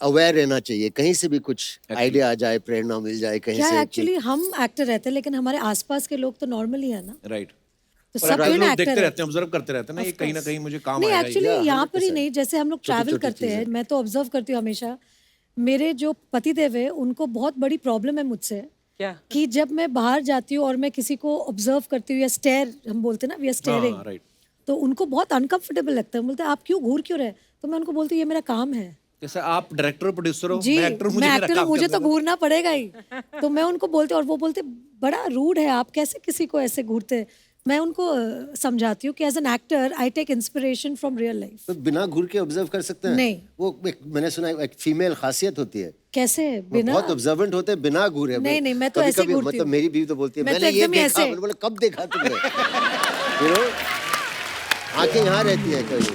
F: अवेयर रहना चाहिए, कहीं से भी कुछ आइडिया आ जाए, प्रेरणा मिल जाए कहीं
E: क्या
F: से।
E: एक्चुअली हम एक्टर रहते हैं, लेकिन हमारे आसपास के लोग तो नॉर्मल ही है ना,
A: राइट।
E: तो
A: और
E: सब
A: आप
E: कोई ना
A: लोग
E: एक्टर
A: देखते
E: है।
A: रहते हैं, ऑब्जर्व करते रहते हैं ना, ये कहीं ना कहीं मुझे काम
E: नहीं,
A: आएगा।
E: एक्चुअली
F: Yeah,
E: यहाँ पर ही
F: 100%।
E: नहीं, जैसे हम लोग ट्रैवल
F: छोटी-छोटी
E: करते हैं,
F: चीजें।
E: मैं तो ऑब्जर्व करती हूँ हमेशा। मेरे जो पतिदेव है उनको बहुत बड़ी प्रॉब्लम है मुझसे,
G: क्या?
E: कि जब मैं बाहर जाती हूँ और मैं किसी को ऑब्जर्व करती हूँ या स्टेयर हम बोलते हैं ना, वी आर स्टेयरिंग,
A: हाँ, right।
E: तो उनको बहुत अनकंफर्टेबल लगता है। बोलते हैं आप क्यों घूर क्यों रहे? तो मैं उनको बोलती हूँ ये मेरा काम है।
A: जैसे आप डायरेक्टर और प्रोड्यूसर हो,
E: जी,
A: मैं एक्टर हूँ,
E: मैं
A: मेरा
E: एक्टर हूँ,
A: काम
E: मुझे
A: करना
E: तो
A: है।
E: घूरना पड़ेगा ही। तो मैं उनको बोलती हूँ, और वो बोलते बड़ा रूड है आप, कैसे किसी को ऐसे घूरते? मैं उनको समझाती हूँ कि as an actor I take inspiration from real life.
F: तो बिना घूर के ऑब्जर्व कर सकते हैं?
E: नहीं।
F: वो मैंने सुना है एक फीमेल खासियत होती है,
E: कैसे
F: वो
E: बिना?
F: बहुत ऑब्जर्वेंट होते हैं बिना घूरे।
E: नहीं, मैं तो ऐसे ही घूरती
F: मतलब
E: हूँ।
F: मेरी बीवी तो बोलती है
E: मैं तो
F: मैंने ये
E: एकदम ही
F: देखा।
E: ऐसे।
F: मैंने बोला कब देखा तुमने? You know? आंखें यहाँ रहती है कभी।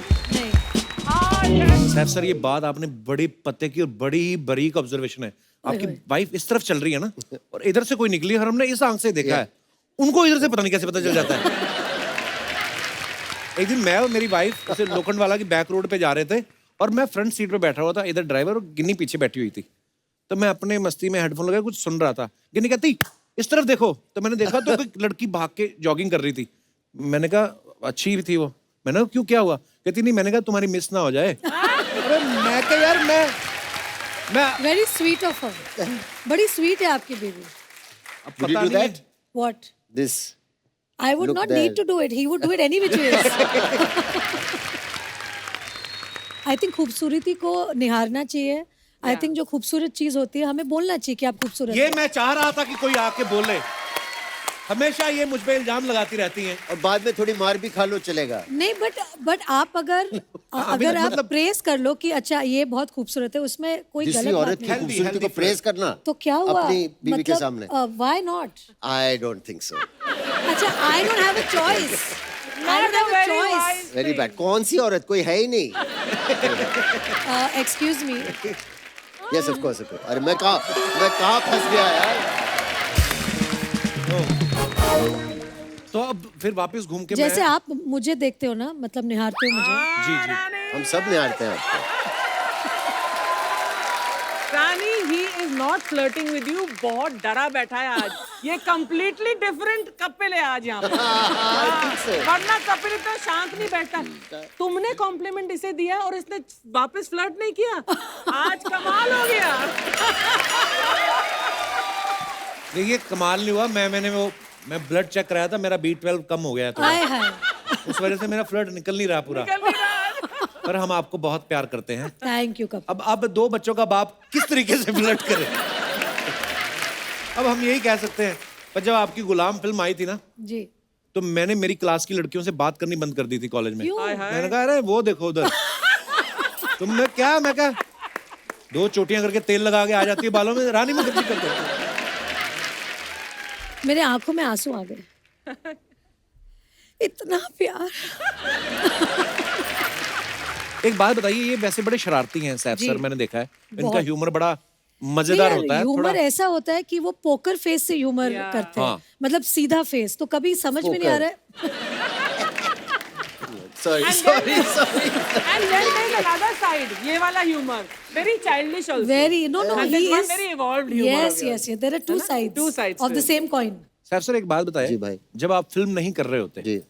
E: नहीं,
A: सैफ सर, ये बात आपने बड़ी पते की और बड़ी बारीक ऑब्जर्वेशन है। आपकी वाइफ इस तरफ चल रही है ना, और इधर से कोई निकली और हमने इस आंख से देखा है, उनको इधर से पता नहीं कैसे पता चल जाता है। एक दिन मैं और मेरी वाइफ उसे लोखंड वाला की बैक रोड पे जा रहे थे, और मैं फ्रंट सीट पे बैठा हुआ था, इधर ड्राइवर और गिन्नी पीछे बैठी हुई थी। तो मैं अपने मस्ती में हेडफोन लगा कुछ सुन रहा था। गिन्नी कहती इस तरफ देखो, तो मैंने देखा तो कोई लड़की भाग के जॉगिंग कर रही थी। मैंने कहा अच्छी भी थी वो। मैंने कहा क्यों, क्या हुआ? कहती नहीं, मैंने कहा तुम्हारी मिस ना हो जाए। अरे मैं कहा यार मैं
E: वेरी स्वीट ऑफ हर, बड़ी स्वीट है आपकी बेबी।
A: अब
F: Would you
A: पता
F: do
A: नहीं
F: that?
E: What?
F: This.
E: I would
F: Look
E: not
F: there.
E: need to do it. He would do it any which ways. I think खूबसूरती को निहारना चाहिए। I think जो खूबसूरत चीज होती है हमें बोलना चाहिए कि आप खूबसूरत
A: ये
E: हैं।
A: मैं चाह रहा था कि कोई आके बोले। हमेशा ये मुझ पे इल्जाम लगाती रहती हैं।
F: और बाद में थोड़ी मार भी खा लो चलेगा।
E: नहीं, बट आप अगर आप
A: मतलब-
E: प्रेस कर लो कि अच्छा ये बहुत खूबसूरत है, उसमें कोई
F: दूसरी
E: गलत
F: औरत
E: बात
F: की
E: नहीं।
F: खूबसूरती को प्रेस करना
E: तो क्या हुआ?
F: अपनी बीवी के सामने?
E: Why not?
F: I don't think so.
E: अच्छा, I don't have a choice. I don't have a choice.
F: Very bad. कौन सी औरत? कोई है ही नहीं।
E: Excuse me.
F: Yes of course. अरे मैं कहाँ फंस गया यार।
A: तो अब फिर वापस घूम के
E: जैसे
A: मैं
E: आप मुझे देखते हो ना, मतलब निहारते हो मुझे।
A: जी जी
F: हम सब निहारते हैं आपको।
G: रानी, he is not flirting with you. बहुत डरा बैठा है आज। ये completely different कपिल है आज यहाँ पे। वरना कपिल इतना शांत नहीं बैठता। तुमने कॉम्प्लीमेंट इसे दिया और इसने वापस फ्लर्ट नहीं किया। आज कमाल हो गया।
A: देखिए, कमाल नहीं हुआ। मैं ब्लड चेक कराया था, मेरा B12 कम हो गया है थोड़ा।
E: हाय हाय।
A: उस वजह से मेरा फ्लर्ट निकल नहीं रहा पूरा।
G: निकल नहीं रहा।
A: पर हम आपको बहुत प्यार करते हैं।
E: Thank you Kapil.
A: अब 2 बच्चों का बाप किस तरीके से फ्लर्ट करे? अब हम यही कह सकते हैं, पर जब आपकी गुलाम फिल्म आई थी ना,
E: जी।
A: तो मैंने मेरी क्लास की लड़कियों से बात करनी बंद कर दी थी कॉलेज में।
E: क्यों?
A: मैंने कहा अरे वो देखो उधर। तुमने क्या? मैं कहा 2 चोटियां करके तेल लगा के आ जाती है बालों में, रानी में गलती करते हो।
E: मेरे आंखों में आंसू आ गए। इतना प्यार।
A: एक बात बताइए, ये वैसे बड़े शरारती हैं सैफ
E: जी।
A: सर, मैंने देखा है। इनका
E: बहुत।
A: ह्यूमर बड़ा मजेदार होता है।
E: ह्यूमर
A: थोड़ा
E: ऐसा होता है कि वो पोकर फेस से ह्यूमर करते हैं।
A: हाँ।
E: मतलब सीधा फेस, तो कभी समझ में नहीं आ रहा है।
F: Sorry.
G: And then there's another side. ये वाला humor. Very childish also.
E: Very no,
G: And
E: he
G: there's one
E: is
G: very evolved humor.
E: yes,
G: of yours.
E: yes. There are two sides.
G: Two sides
E: of the
G: to it.
E: same coin.
A: Saif sir, एक बात बताइए।
F: जी भाई।
A: जब आप film नहीं कर रहे होते,
F: जी।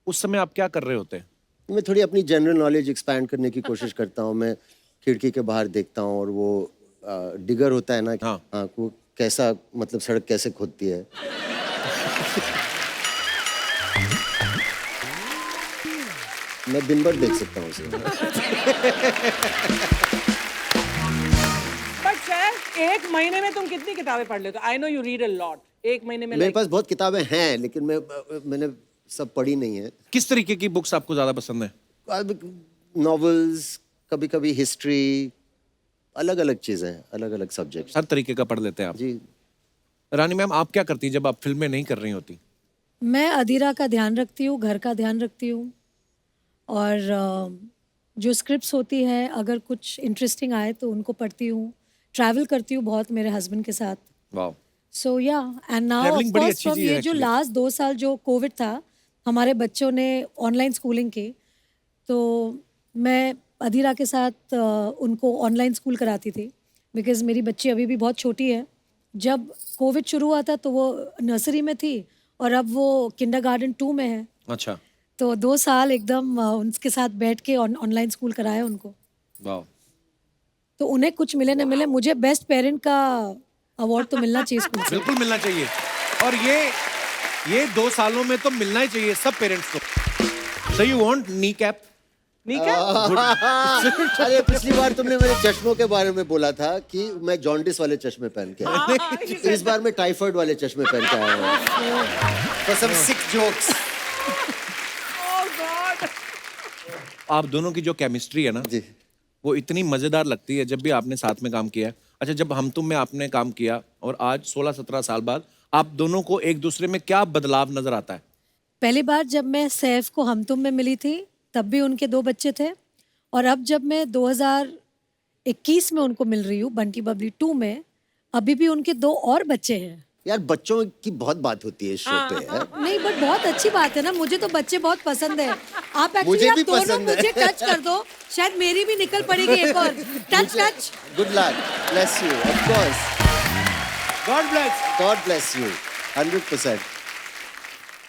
A: उस समय आप क्या कर रहे होते हैं?
F: मैं थोड़ी अपनी जनरल नॉलेज एक्सपैंड करने की कोशिश करता हूँ। मैं खिड़की के बाहर देखता हूँ, और वो डिगर होता है ना,
A: हाँ।
F: वो कैसा, मतलब सड़क कैसे खोदती है। मैं दिन भर देख सकता हूँ उसे।
G: But sir, एक महीने में तुम कितनी किताबें पढ़ लेते हो? I know you read a lot. एक महीने में
F: मेरे
G: like
F: पास बहुत किताबें हैं, लेकिन मैंने सब पढ़ी नहीं है।
A: किस तरीके की बुक्स आपको ज्यादा पसंद है?
F: नॉवेल्स, कभी कभी हिस्ट्री, अलग अलग चीजें, अलग अलग सब्जेक्ट।
A: हर तरीके का पढ़ लेते हैं आप।
F: जी।
A: रानी मैम, आप क्या करती हैं जब आप फिल्में नहीं कर रही होती?
E: मैं अधीरा का ध्यान रखती हूँ, घर का ध्यान रखती हूँ, और जो स्क्रिप्ट्स होती है अगर कुछ इंटरेस्टिंग आए तो उनको पढ़ती हूँ। ट्रैवल करती हूँ बहुत मेरे हस्बैंड के साथ।
A: वाह।
E: सो या एंड नाउ ऑफ
A: Travelling बड़ी
E: कोर्स
A: अच्छी
E: फ्रॉम
A: चीज़ है
E: ये जो
A: actually।
E: लास्ट 2 साल जो कोविड था, हमारे बच्चों ने ऑनलाइन स्कूलिंग की, तो मैं अधीरा के साथ उनको ऑनलाइन स्कूल कराती थी, बिकॉज मेरी बच्ची अभी भी बहुत छोटी है। जब कोविड शुरू हुआ था तो वो नर्सरी में थी, और अब वो किंडरगार्टन 2 में है।
A: अच्छा।
E: तो 2 साल एकदम उनके साथ बैठ के ऑनलाइन स्कूल कराया उनको।
A: वाह।
E: तो उन्हें कुछ मिले न मिले, मुझे बेस्ट पेरेंट का अवार्ड तो मिलना चाहिए स्कूल से।
A: बिल्कुल मिलना चाहिए, और ये 2 सालों में तो मिलना ही चाहिए सब पेरेंट्स को। So you want knee cap?
F: अरे पिछली बार तुमने मेरे चश्मों के बारे में बोला था कि मैं जॉन्डिस वाले चश्मे पहन के आया। इस बार मैं टाइफाइड वाले चश्मे पहन के आया हूँ। For some sick jokes.
A: आप दोनों की जो केमिस्ट्री है ना
F: जी।
A: वो इतनी मजेदार लगती है जब भी आपने साथ में काम किया है। अच्छा, जब हम तुम में आपने काम किया और आज 16-17 साल बाद आप दोनों को एक दूसरे में क्या बदलाव नजर आता है?
E: पहली बार जब मैं सैफ को हम तुम में मिली थी तब भी उनके 2 बच्चे थे, और अब जब मैं 2021 में उनको मिल रही हूँ बंटी बबली 2 में, अभी भी उनके 2 और बच्चे हैं।
F: यार बच्चों की बहुत बात होती है इस शो पे यार।
E: नहीं, बट बहुत अच्छी बात है ना, मुझे तो बच्चे बहुत पसंद है। आप
F: मुझे
E: एक्चुअली आप
F: भी
E: दोनों
F: पसंद है।
E: मुझे टच कर दो, शायद मेरी भी निकल पड़ेगी एक और। Touch touch.
F: Good luck, bless you, of course, God bless you, 100%।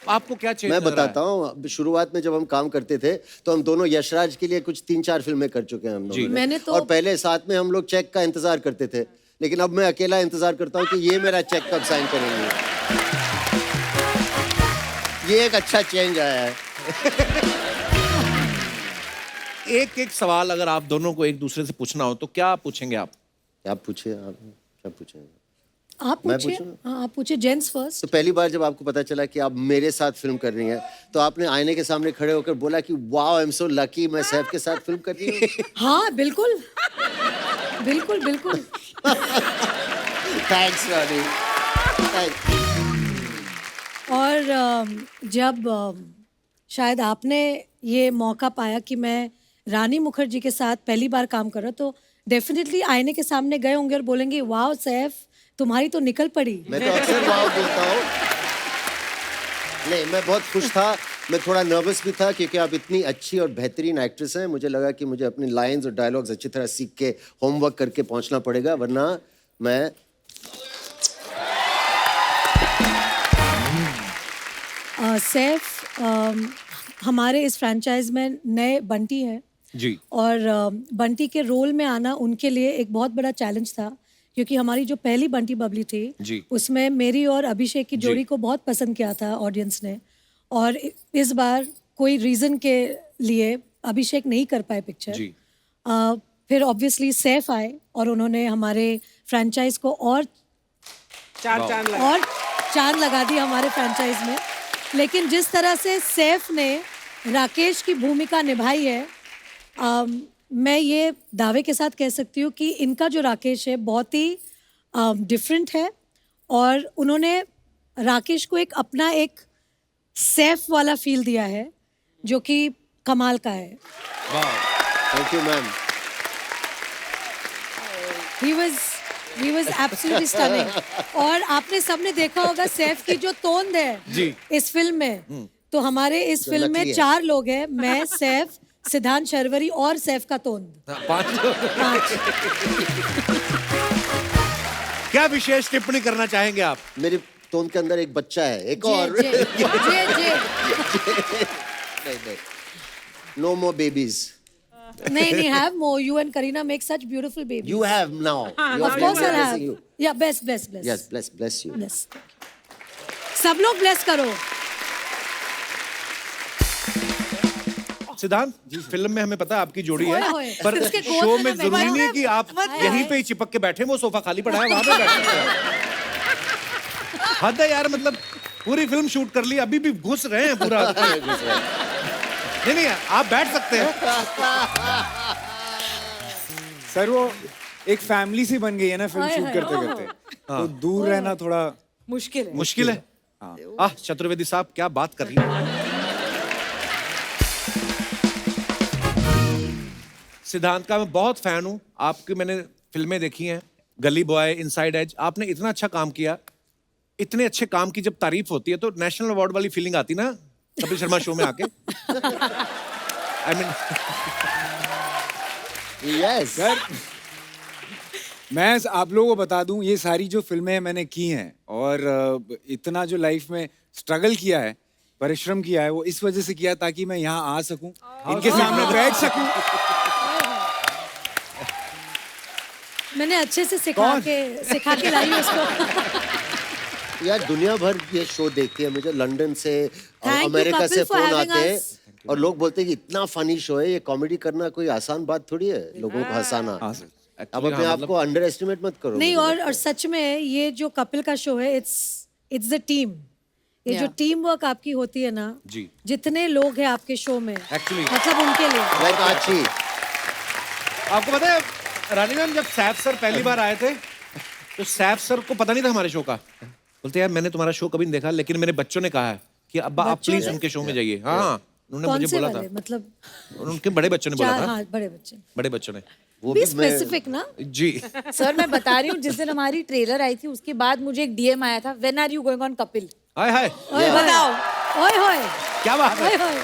A: आपको क्या चाहिए?
F: मैं बताता हूँ, शुरुआत में जब हम काम करते थे तो हम दोनों यशराज के लिए कुछ 3-4 फिल्में कर चुके हैं हम लोगों ने।
E: मैंने तो-
F: और पहले साथ में हम लोग चेक का इंतजार करते थे, लेकिन अब मैं अकेला इंतजार करता हूँ कि ये मेरा चेक कब साइन करेंगे। ये एक अच्छा चेंज आया है।
A: एक एक सवाल अगर आप दोनों को एक दूसरे से पूछना हो तो क्या पूछेंगे आप?
F: क्या पूछे आप, क्या पूछे?
E: आप
F: मैं
E: पूछिए।
F: पूछूं?
E: हाँ, आप पूछिए, जेंट्स फर्स्ट।
F: तो पहली बार जब आपको पता चला कि आप मेरे साथ फिल्म कर रही हैं तो आपने आईने के सामने खड़े होकर बोला कि wow, I am so lucky, मैं सैफ के साथ फिल्म कर रही हूँ।
E: हाँ, बिल्कुल बिल्कुल बिल्कुल।
F: थैंक्स रानी।
E: और जब शायद आपने ये मौका पाया कि मैं रानी मुखर्जी के साथ पहली बार काम कर रहा, तो डेफिनेटली आईने के सामने गए होंगे और बोलेंगे वाओ सैफ, तुम्हारी तो निकल पड़ी।
F: मैं तो अक्सर वाओ बोलता हूँ। नहीं, मैं बहुत खुश था, मैं थोड़ा नर्वस भी था क्योंकि आप इतनी अच्छी और बेहतरीन एक्ट्रेस हैं। मुझे लगा कि मुझे अपनी लाइंस और डायलॉग्स अच्छी तरह सीख के होमवर्क करके पहुंचना पड़ेगा, वरना मैं
E: सैफ हमारे इस फ्रेंचाइज में नए बंटी हैं
A: जी।
E: और बंटी के रोल में आना उनके लिए एक बहुत बड़ा चैलेंज था, क्योंकि हमारी जो पहली बंटी बबली थी
A: जी।
E: उसमें मेरी और अभिषेक की जोड़ी को बहुत पसंद किया था ऑडियंस ने, और इस बार कोई रीज़न के लिए अभिषेक नहीं कर पाए पिक्चर।
A: जी।
E: फिर ऑब्वियसली सैफ आए और उन्होंने हमारे फ्रेंचाइज को और चांद लगा दी हमारे फ्रेंचाइज में। लेकिन जिस तरह से सैफ ने राकेश की भूमिका निभाई है, मैं ये दावे के साथ कह सकती हूँ कि इनका जो राकेश है बहुत ही डिफरेंट है, और उन्होंने राकेश को एक अपना एक सैफ वाला फील दिया है जो कि कमाल का है।
F: Thank you ma'am.
E: He was absolutely stunning। और आपने सबने देखा होगा सैफ की जो तोंद है
A: जी।
E: इस फिल्म में, तो हमारे इस
F: जो
E: फिल्म में
F: नकली है।
E: 4 लोग हैं, मैं, सैफ, सिद्धांत शर्वरी और सैफ का तोंद।
A: 5
E: 5।
A: क्या विशेष टिप्पणी करना चाहेंगे आप?
F: मेरे टोन के अंदर एक बच्चा है, एक और।
E: जे, जे।
F: नहीं, नो मोर बेबीज।
E: नहीं, have more. You and Kareena make such beautiful babies.
F: You have now. You
E: Of course I'll have. Yeah, bless.
F: Yes, bless you.
E: Bless. सब लोग bless करो।
A: सिद्धांत जी, फिल्म में हमें पता है आपकी जोड़ी है,
E: होए।
A: पर
E: इसके गोद
A: शो
E: में
A: में
E: ना
A: जरूरी
E: बैठो।
A: नहीं है कि आप यहीं पे ही चिपक के बैठे, वो सोफा खाली पड़ा है वहां पे बैठे। हद है यार, मतलब पूरी फिल्म शूट कर ली, अभी भी घुस रहे हैं पूरा। नहीं, आप बैठ सकते हैं।
H: सर वो एक फैमिली सी बन गई है ना फिल्म
E: हाय,
H: शूट
E: हाय,
H: करते करते, तो दूर रहना थोड़ा
E: मुश्किल है।
A: है। चतुर्वेदी साहब क्या बात कर रही हैं। सिद्धांत का मैं बहुत फैन हूं, आपकी मैंने फिल्में देखी हैं, गली बॉय, इनसाइड एज। आपने इतना अच्छा काम किया, इतने अच्छे काम की जब तारीफ होती है तो नेशनल अवार्ड वाली फीलिंग आती ना कपिल शर्मा शो में आके। I mean
F: Yes.
H: सर मैं आप लोगों को बता दूं, ये सारी जो फिल्में मैंने की हैं और इतना जो लाइफ में स्ट्रगल किया है, परिश्रम किया है, वो इस वजह से किया ताकि मैं यहाँ आ सकूं, इनके सामने बैठ सकूं।
E: मैंने अच्छे से सिखा के लाई उसको।
F: यार दुनिया भर ये शो देखती है, मुझे लंदन से और
E: Thank you,
F: अमेरिका
E: Kapil,
F: से
E: for
F: फोन
E: having
F: आते हैं
E: us.
F: और लोग बोलते हैं कि इतना फनी शो है, ये कॉमेडी करना कोई आसान बात थोड़ी है, लोगों को हंसाना। अब अपने आप को अंडर एस्टिमेट मत करो।
E: नहीं,
F: मुझे
E: और
F: लगता है।
E: सच में ये जो कपिल का शो है, इट्स द टीम। ये जो टीम वर्क आपकी होती है ना
A: जी।
E: जितने लोग हैं आपके शो में
A: Actually।
E: मतलब उनके लिए
F: लाइक आची
A: आपको पता है रानी मैम जब सैफ सर पहली बार आए थे तो सैफ सर को पता नहीं था हमारे शो का। बोलते यार मैंने तुम्हारा शो कभी नहीं देखा लेकिन मेरे बच्चों ने कहा है कि अब्बा आप
E: बच्चों
A: प्लीज
E: ने?
A: उनके शो में जाइए। हाँ उन्होंने
E: कौन
A: मुझे
E: से
A: बोला था।
E: वाले मतलब
A: उनके बड़े बच्चों ने बोला
E: चार
A: था।
E: हाँ बड़े बच्चे
A: बड़े बच्चों ने।
F: वो
E: बी
F: भी मैं
E: स्पेसिफिक ना
A: जी।
I: सर मैं बता रही हूँ जिस दिन हमारी ट्रेलर आई थी उसके बाद मुझे एक डीएम आया था when are you going on Kapil
A: hi hi
E: ओए बताओ ओए होए
A: क्या बात है।
E: ओए होए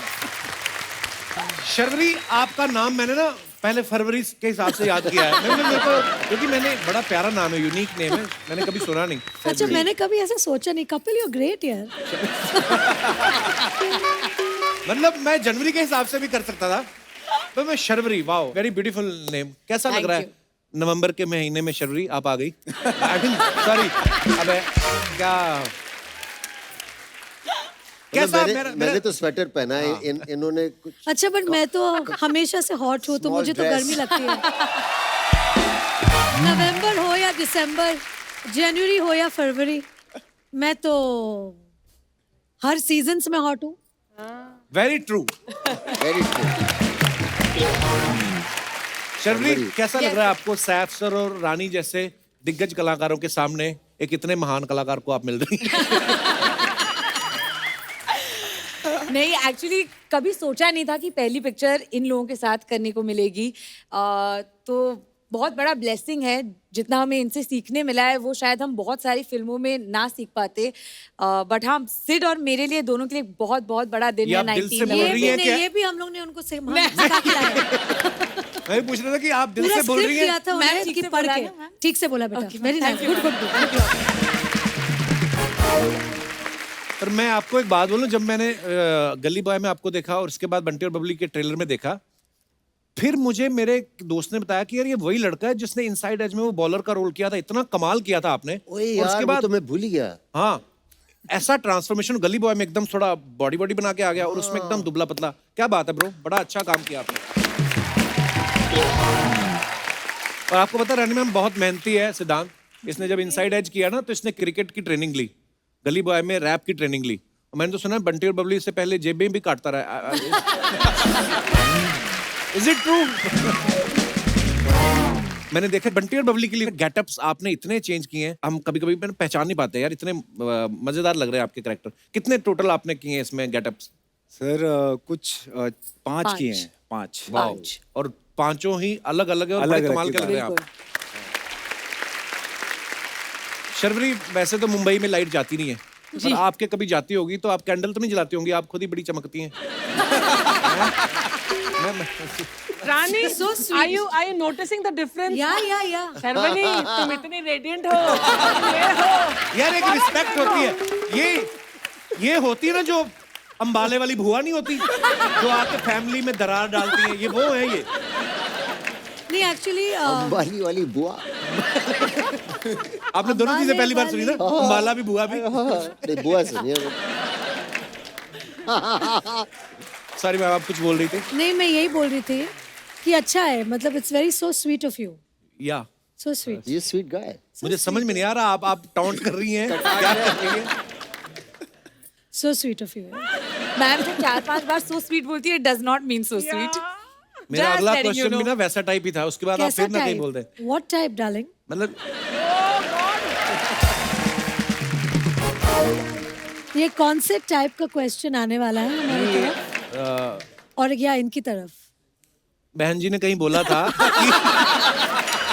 A: शर्वरी आपका नाम मैंने ना पहले फरवरी के हिसाब से याद किया है। मेरे को क्योंकि मैंने बड़ा प्यारा नाम है यूनिक नेम है मैंने कभी सुना नहीं।
E: अच्छा मैंने कभी ऐसा सोचा नहीं कपिल यू ग्रेट यार
A: मतलब मैं जनवरी के हिसाब से भी कर सकता था तो मैं Sharvari wow very beautiful name. कैसा लग
I: Thank
A: रहा है नवंबर के महीने में शर्वरी आप आ गई। सॉरी अबे क्या कैसा
F: मैंने तो स्वेटर पहना है इन्होंने कुछ
E: अच्छा बट मैं तो हमेशा से हॉट हूँ तो
F: Small
E: मुझे तो
F: dress।
E: गर्मी लगती है नवंबर हो या दिसंबर जनवरी हो या फरवरी मैं तो हर सीजन्स में हॉट हूँ
A: वेरी ट्रू।
F: वेरी
A: शर्वरी कैसा लग रहा है आपको सैफ सर और रानी जैसे दिग्गज कलाकारों के सामने एक इतने महान कलाकार को आप मिल रही हैं।
I: नहीं एक्चुअली कभी सोचा नहीं था कि पहली पिक्चर इन लोगों के साथ करने को मिलेगी तो बहुत बड़ा ब्लेसिंग है जितना हमें इनसे सीखने मिला है वो शायद हम बहुत सारी फिल्मों में ना सीख पाते बट हाँ सिड और मेरे लिए दोनों के लिए बहुत बहुत बड़ा दिन
A: ये
I: है
A: आप दिल से
I: 19
A: बोल
E: ये
A: रही
E: भी
A: है
E: नहीं
A: क्या?
E: ये भी हम लोग ने उनको सिखा के लाया
A: मैं भी पूछ रहा था कि आप दिल
E: पूरा
A: से बोल रही
E: स्क्रिप्ट दिया
A: हैं।
E: था
I: मैम,
E: उन्हें
I: ठीक
E: कि
I: से
E: पढ़
I: बोला
E: के
I: ना, मैम?
E: ठीक से बोला बेटा very nice
I: Thank you,
E: good
I: ma'am.
E: Good
A: पर मैं आपको एक बात बोलूं जब मैंने गली बॉय में आपको देखा और उसके बाद बंटी और बबली के ट्रेलर में देखा फिर मुझे मेरे एक दोस्त ने बताया कि यार ये वही लड़का है जिसने इनसाइड एज में वो बॉलर का रोल किया था। इतना कमाल किया था आपने
F: ओए
A: और
F: यार
A: उसके
F: वो
A: बाद
F: तो मैं भूल ही गया
A: हाँ ऐसा ट्रांसफॉर्मेशन गली बॉय में एकदम थोड़ा बॉडी बॉडी बना के आ गया और उसमें एकदम दुबला पतला। क्या बात है ब्रो बड़ा अच्छा काम किया आपने। और आपको पता रानी मैम बहुत मेहनती है सिद्धांत। इसने जब इनसाइड एज किया ना तो इसने क्रिकेट की ट्रेनिंग ली गली बॉय में रैप की ट्रेनिंग ली और मैंने तो सुना बंटी और बबली से पहले जेबें भी काटता रहा। Is it true? मैंने देखा बंटी और बबली के लिए गेटअप्स आपने इतने चेंज किए हैं हम कभी कभी पहचान नहीं पाते यार इतने मजेदार लग रहे हैं आपके कैरेक्टर। कितने टोटल आपने किए हैं इसमें गेटअप्स?
H: सर कुछ 5 किए हैं 5
A: वाओ और पांचों ही अलग अलग है और बड़े
H: अलग-अलग
A: कमाल के लग रहे हैं आप।
I: बिल्कुल
A: शर्वरी वैसे तो मुंबई में लाइट जाती नहीं है पर आपके कभी जाती होगी तो आप कैंडल तो नहीं जलाती होंगी आप खुद ही बड़ी चमकती हैं।
G: रानी are you noticing the difference
E: या
G: शर्वरी तुम इतनी रेडिएंट हो ये हो
A: यार एक रिस्पेक्ट होती है ये होती है ना जो अंबाले वाली भुआ नहीं होती जो आके फैमिली में दरार डालती है ये वो है ये।
E: नहीं एक्चुअली
F: अंबाली वाली बुआ
A: आपने दोनों चीजें पहली बार सुनी ना अंबाला भी भुआ भी।
F: नहीं बुआ सुनिए
A: सॉरी मैम आप कुछ बोल रही थी।
E: नहीं मैं यही बोल रही थी कि अच्छा है मतलब it's very so sweet of you
A: या
E: सो स्वीट
F: ये स्वीट गाय
A: मुझे समझ में नहीं आ रहा आप टॉन्ट कर रही हैं क्या कर रही हैं?
E: So sweet of you
I: ma'am जब 4-5 बार सो स्वीट बोलती है does not mean so sweet
A: मेरा
I: Just
A: अगला
I: letting you
A: क्वेश्चन भी
I: know.
A: ना वैसा टाइप ही था उसके बाद आप
E: कैसा
A: फिर ना कहीं बोल दे
E: टाइप व्हाट टाइप डार्लिंग
A: मतलब
E: ये कौन से टाइप का क्वेश्चन आने वाला है हमारी तरफ और या इनकी तरफ?
A: बहन जी ने कहीं बोला था कि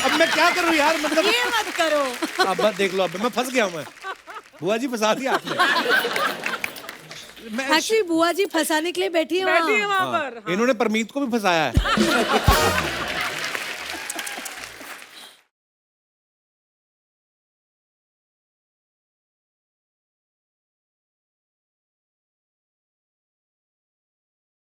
A: अब मैं क्या करूं यार मतलब
I: ये मत करो
A: अब बस देख लो अब मैं फंस गया हूं मैं बुआ जी फंसा दिया आपने। मैं
E: एक्चुअली बुआ जी फंसाने के लिए बैठी है
G: बैठी है
E: वहाँ
G: वहां पर
A: इन्होंने परमीत को भी फंसाया है।